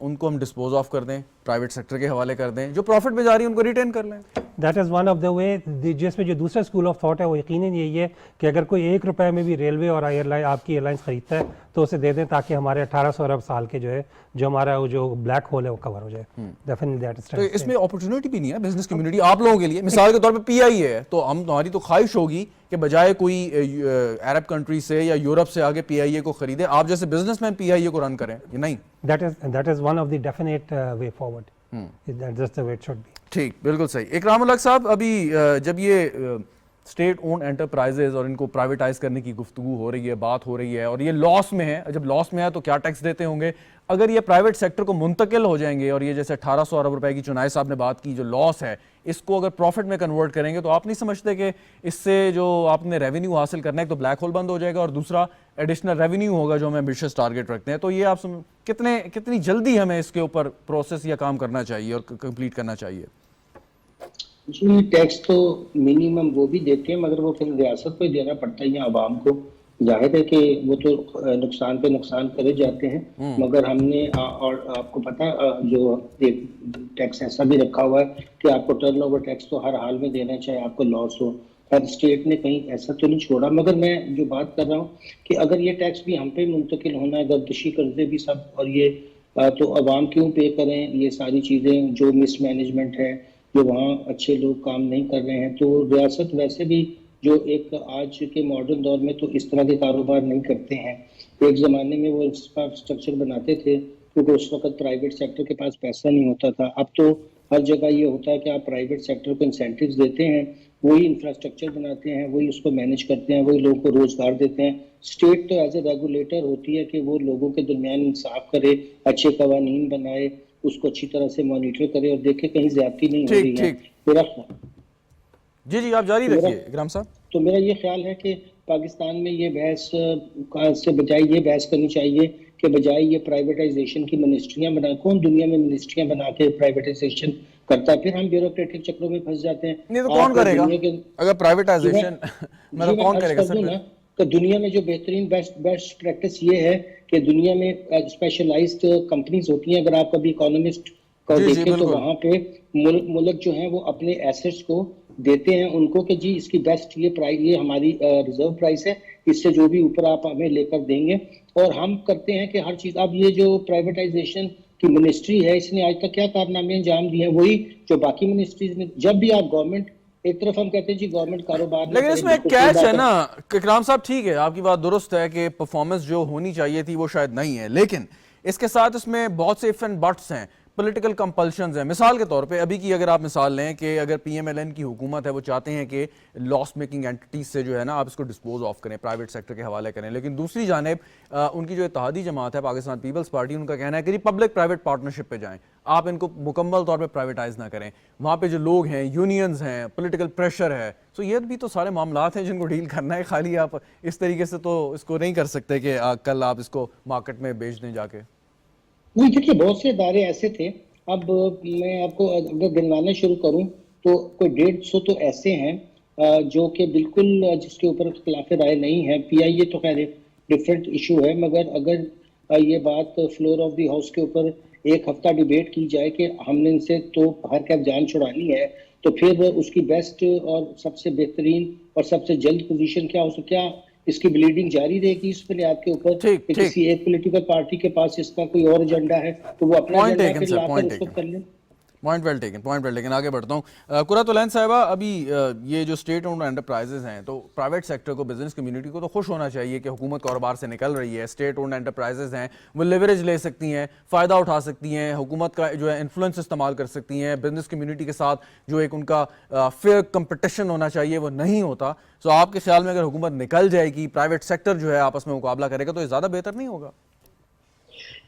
ان کو ہم ڈسپوز آف کر دیں, پرائیویٹ سیکٹر کے حوالے کر دیں, جو پروفٹ میں جا رہی ہے ان کو ریٹین کر لیں. That is one of the way. جس میں جو دوسرا اسکول آف تھاٹ ہے وہ یقیناً یہی ہے کہ اگر کوئی 1 روپے میں بھی ریلوے اور آپ کی ایئر لائنس خریدتا ہے تو اسے دے دیں تاکہ ہمارے 1800 ارب سال کے جو ہمارا جو بلیک ہول ہے وہ کور ہو جائے. Definitely that is. تو اس میں اپرچونٹی بھی نہیں ہے بزنس کمیونٹی آپ لوگوں کے لیے. مثال کے طور پہ پی آئی اے ہے, تو ہماری تو خواہش ہوگی کہ بجائے کوئی عرب کنٹری سے یا یورپ سے آگے پی آئی اے کو خریدے, آپ جیسے بزنس مین پی آئی اے کو رن کریں, یہ نہیں. That is one of the definite way forward. That's the way it should be. ٹھیک, بالکل صحیح. اکرام الحق صاحب, ابھی جب یہ اسٹیٹ اونڈ انٹرپرائزز اور ان کو پرائیویٹائز کرنے کی گفتگو ہو رہی ہے, بات ہو رہی ہے, اور یہ لاس میں ہے, جب لاس میں ہے تو کیا ٹیکس دیتے ہوں گے؟ اگر یہ پرائیویٹ سیکٹر کو منتقل ہو جائیں گے اور یہ جیسے 1800 ارب روپے کی چنائے صاحب نے بات کی جو لاس ہے, اس کو اگر پروفٹ میں کنورٹ کریں گے تو آپ نہیں سمجھتے کہ اس سے جو آپ نے ریونیو حاصل کرنا ہے, ایک تو بلیک ہول بند ہو جائے گا اور دوسرا ایڈیشنل ریونیو ہوگا جو ہم ایمبیشس ٹارگیٹ رکھتے ہیں. تو یہ آپ کتنی جلدی ہمیں اس کے اوپر پروسیس یا کام کرنا چاہیے اور کمپلیٹ کرنا چاہیے؟ جی, ٹیکس تو منیمم وہ بھی دیتے ہیں, مگر وہ پھر ریاست کو ہی دینا پڑتا ہے یا عوام کو. ظاہر ہے کہ وہ تو نقصان پہ نقصان کرے جاتے ہیں, مگر ہم نے, اور آپ کو پتا جو ایک ٹیکس ایسا بھی رکھا ہوا ہے کہ آپ کو ٹرن اوور ٹیکس تو ہر حال میں دینا چاہے آپ کو لاس ہو. ہر اسٹیٹ نے کہیں ایسا تو نہیں چھوڑا, مگر میں جو بات کر رہا ہوں کہ اگر یہ ٹیکس بھی ہم پہ منتقل ہونا ہے, گردشی قرضے بھی سب, اور یہ تو عوام کیوں پے کریں یہ ساری چیزیں جو مس مینجمنٹ ہے, جو وہاں اچھے لوگ کام نہیں کر رہے ہیں. تو ریاست ویسے بھی جو ایک آج کے ماڈرن دور میں تو اس طرح کے کاروبار نہیں کرتے ہیں. ایک زمانے میں وہ انفراسٹرکچر بناتے تھے کیونکہ اس وقت پرائیویٹ سیکٹر کے پاس پیسہ نہیں ہوتا تھا. اب تو ہر جگہ یہ ہوتا ہے کہ آپ پرائیویٹ سیکٹر کو انسینٹیوز دیتے ہیں, وہی انفراسٹرکچر بناتے ہیں, وہی اس کو مینیج کرتے ہیں, وہی لوگوں کو روزگار دیتے ہیں. اسٹیٹ تو ایز اے ریگولیٹر ہوتی ہے کہ وہ لوگوں کے درمیان انصاف کرے, اچھے قوانین بنائے, اس کو اچھی طرح سے مانیٹر کرے اور دیکھے کہیں زیادتی نہیں ہو رہی ہے. جی آپ جاری رکھیے اکرام صاحب. تو میرا یہ خیال ہے کہ پاکستان میں یہ بحث سے بجائے یہ بحث کرنی چاہیے کہ بجائے یہ پرائیویٹائزیشن کی منسٹریاں بنا, کون دنیا میں منسٹریاں بنا کے پرائیویٹائزیشن کرتا ہے؟ پھر ہم بیوروکریٹک چکروں میں پھنس جاتے ہیں. نہیں تو کون کرے گا اگر پرائیویٹائزیشن مطلب کون کرے گا سر؟ کہ دنیا میں جو بہترین بیسٹ پریکٹس یہ ہے کہ دنیا میں اسپیشلائزڈ کمپنیز ہوتی ہیں. اگر آپ کبھی اکانومسٹ کو دیکھیں تو وہاں پہ ملک جو ہیں وہ اپنے ایسٹس کو دیتے ہیں ان کو کہ جی اس کی بیسٹ یہ ہماری ریزرو پرائس ہے, اس سے جو بھی اوپر آپ ہمیں لے کر دیں گے, اور ہم کرتے ہیں کہ ہر چیز. اب یہ جو پرائیویٹائزیشن کی منسٹری ہے اس نے آج تک کیا کارنامے انجام دیے ہیں؟ وہی جو باقی منسٹریز نے. جب بھی آپ گورنمنٹ, ایک طرف ہم کہتے ہیں جی گورنمنٹ کاروبار, لیکن اس میں ایک کیچ ہے نا اکرام صاحب. ٹھیک ہے آپ کی بات درست ہے کہ پرفارمنس جو ہونی چاہیے تھی وہ شاید نہیں ہے, لیکن اس کے ساتھ اس میں بہت سے اف اینڈ بٹس ہیں, پولیٹیکل کمپلشنز ہیں. مثال کے طور پہ ابھی کی اگر آپ مثال لیں کہ اگر پی ایم ایل این کی حکومت ہے وہ چاہتے ہیں کہ لاس میکنگ اینٹیز سے جو ہے نا آپ اس کو ڈسپوز آف کریں, پرائیویٹ سیکٹر کے حوالے کریں, لیکن دوسری جانب ان کی جو اتحادی جماعت ہے پاکستان پیپلز پارٹی, ان کا کہنا ہے کہ پبلک پرائیویٹ پارٹنرشپ پہ جائیں, آپ ان کو مکمل طور پہ پرائیویٹائز نہ کریں. وہاں پہ جو لوگ ہیں, یونینز ہیں, پولیٹیکل پریشر ہے, سو یہ بھی تو سارے معاملات ہیں جن کو ڈیل کرنا ہے. خالی آپ اس طریقے سے تو اس کو نہیں کر سکتے کہ کل آپ اس کو مارکیٹ میں بیچ دیں جا کے. نہیں دیکھیے بہت سے ادارے ایسے تھے, اب میں آپ کو اگر گنوانا شروع کروں تو کوئی 150 تو ایسے ہیں جو کہ بالکل جس کے اوپر اختلاف رائے نہیں ہے. پی آئی اے تو خیر ڈفرینٹ ایشو ہے, مگر اگر یہ بات فلور آف دی ہاؤس کے اوپر ایک ہفتہ ڈیبیٹ کی جائے کہ ہم نے ان سے تو ہر کیف جان چھڑانی ہے, تو پھر اس کی بیسٹ اور سب سے بہترین اور سب سے جلد پوزیشن کیا ہو سکتا, کیا اس کی بلیڈنگ جاری رہے گی اس بنیاد کے اوپر کہ کسی ایک پولیٹیکل پارٹی کے پاس اس کا کوئی اور ایجنڈا ہے تو وہ اپنا ایجنڈا پھر لا کر اس کو کر لیں. Point well taken. آگے بڑھتا ہوں. قرۃ العین صاحبہ, ابھی یہ جو اسٹیٹ اونڈ انٹرپرائزز ہیں تو پرائیویٹ سیکٹر کو, بزنس کمیونٹی کو تو خوش ہونا چاہیے کہ حکومت کاروبار سے نکل رہی ہے. اسٹیٹ اونڈ انٹرپرائزز ہیں وہ لیوریج لے سکتی ہیں, فائدہ اٹھا سکتی ہیں, حکومت کا جو ہے انفلوئنس استعمال کر سکتی ہیں. بزنس کمیونٹی کے ساتھ جو ایک ان کا فیئر کمپٹیشن ہونا چاہیے وہ نہیں ہوتا. سو آپ کے خیال میں اگر حکومت نکل جائے گی, پرائیویٹ سیکٹر جو ہے آپس میں مقابلہ کرے گا تو یہ زیادہ بہتر نہیں ہوگا؟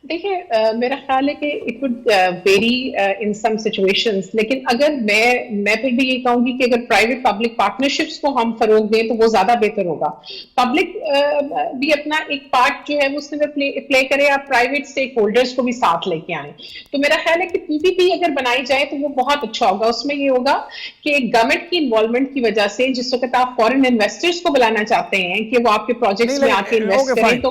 دیکھیں میرا خیال ہے کہ it would very in some situations, لیکن اگر میں پھر بھی یہ کہوں گی کہ اگر پرائیویٹ پبلک پارٹنرشپس کو ہم فروغ دیں تو وہ زیادہ بہتر ہوگا. پبلک بھی اپنا ایک پارٹ جو ہے وہ اس میں پلے کرے, آپ پرائیویٹ اسٹیک ہولڈرس کو بھی ساتھ لے کے آئیں. تو میرا خیال ہے کہ پی پی پی اگر بنائی جائے تو وہ بہت اچھا ہوگا. اس میں یہ ہوگا کہ گورنمنٹ کی انوالومنٹ کی وجہ سے جس وقت آپ فورن انویسٹرز کو بلانا چاہتے ہیں کہ وہ آپ کے پروجیکٹس میں آ کے انویسٹ کریں, تو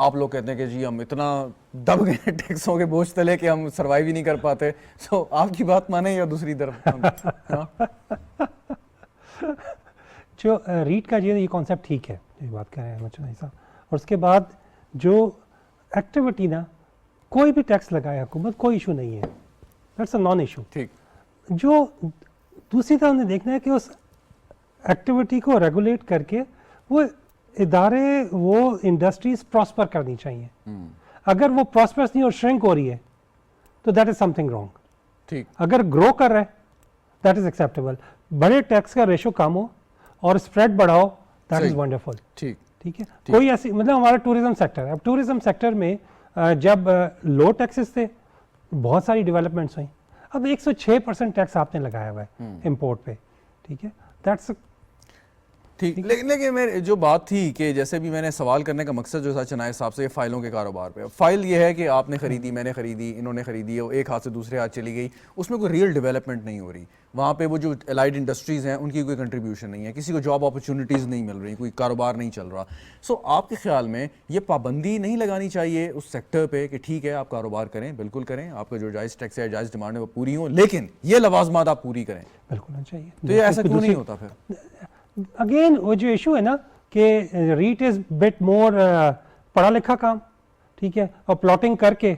آپ لوگ کہتے ہیں کہ جی ہم اتنا دب گئے ہیں ٹیکسوں کے بوجھ تلے کہ ہم سروائیو ہی نہیں کر پاتے. سو آپ کی بات مانیں یا دوسری طرف؟ جو ریٹ کا یہ کانسیپٹ ٹھیک ہے جو بات کر رہے ہیں احمد چنائی صاحب, اور اس کے بعد جو ایکٹیویٹی نا کوئی بھی ٹیکس لگائے حکومت کوئی ایشو نہیں ہے, دیٹس اے نان ایشو. ٹھیک. جو دوسری طرف نے دیکھنا ہے کہ اس ایکٹیویٹی کو ریگولیٹ کر کے وہ ادارے وہ انڈسٹریز پراسپر کرنی چاہیے. اگر وہ پراسپرس نہیں اور شرنک ہو رہی ہے تو that is some thing wrong. ٹھیک. اگر گرو کر رہا ہے دیٹ از ایکسیپٹیبل. بڑے ٹیکس کا ریشو کم ہو اور اسپریڈ بڑھاؤ, دیٹ از ونڈرفل. ٹھیک. ٹھیک ہے. کوئی ایسی مطلب ہمارا ٹوریزم سیکٹر ہے, اب ٹوریزم سیکٹر میں جب لو ٹیکسز تھے بہت ساری ڈیولپمنٹس ہوئیں, اب 106% ٹیکس آپ نے لگایا ہوا ہے امپورٹ پہ. ٹھیک ہے, دیٹس ٹھیک. لیکن میری جو بات تھی کہ جیسے بھی میں نے سوال کرنے کا مقصد جو تھا چنائے صاحب سے, یہ فائلوں کے کاروبار پہ. فائل یہ ہے کہ آپ نے خریدی, میں نے خریدی, انہوں نے خریدی, وہ ایک ہاتھ سے دوسرے ہاتھ چلی گئی, اس میں کوئی ریئل ڈیولپمنٹ نہیں ہو رہی. وہاں پہ وہ جو الائڈ انڈسٹریز ہیں ان کی کوئی کنٹریبیوشن نہیں ہے, کسی کو جاب اپرچونیٹیز نہیں مل رہی, کوئی کاروبار نہیں چل رہا. سو آپ کے خیال میں یہ پابندی نہیں لگانی چاہیے اس سیکٹر پہ کہ ٹھیک ہے آپ کاروبار کریں, بالکل کریں, آپ کا جو جائز ٹیکس ہے جائز ڈیمانڈ ہے وہ پوری ہوں, لیکن یہ لوازمات آپ پوری کریں. بالکل ہونا چاہیے. تو یہ ایسا کیوں نہیں ہوتا پھر؟ اگین وہ جو ایشو ہے نا کہ ریٹ از بٹ مور پڑھا لکھا کام. ٹھیک ہے, اور پلاٹنگ کر کے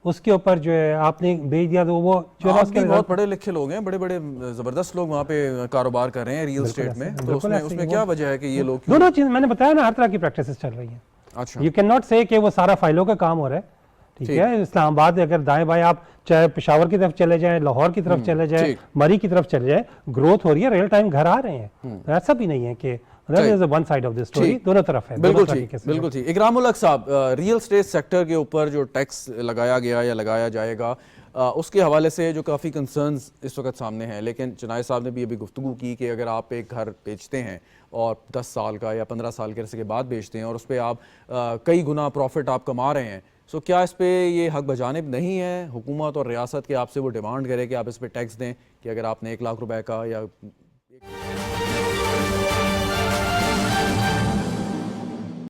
اس کے اوپر جو ہے آپ نے بھیج دیا تو وہ جو ہے آپ بھی بہت پڑھے لکھے لوگ ہیں, بڑے بڑے زبردست لوگ وہاں پہ کاروبار کر رہے ہیں ریئل اسٹیٹ میں, تو اس میں کیا وجہ ہے کہ یہ لوگ دونوں چیز میں نے بتایا نا ہر طرح کی پریکٹسز چل رہی ہیں. اچھا. یو کین ناٹ سے کہ وہ سارا فائلوں کا کام ہو رہا ہے. ٹھیک ہے, اسلام آباد اگر دائیں بائیں آپ چاہے پشاور کی طرف چلے جائیں, لاہور کی طرف چلے جائیں, مری کی طرف چلے جائیں, گروتھ ہو رہی ہے, ریئل ٹائم گھر آ رہے ہیں. ایسا بھی نہیں ہے کہ one side of the story, دونوں طرف ہے. بالکل ٹھیک, بالکل ٹھیک. اکرام الحق صاحب, ریئل اسٹیٹ سیکٹر کے اوپر جو ٹیکس لگایا گیا یا لگایا جائے گا اس کے حوالے سے جو کافی کنسرنز اس وقت سامنے ہیں, لیکن چنائے صاحب نے بھی ابھی گفتگو کی کہ اگر آپ ایک گھر بیچتے ہیں اور 10 سال کا یا 15 سال کے عرصے کے بعد بیچتے ہیں اور اس پہ آپ کئی گنا پروفٹ آپ کما رہے ہیں, سو کیا اس پہ یہ حق بجانب نہیں ہے حکومت اور ریاست کے آپ سے وہ ڈیمانڈ کرے کہ آپ اس پہ ٹیکس دیں کہ اگر آپ نے 1 لاکھ روپے کا یا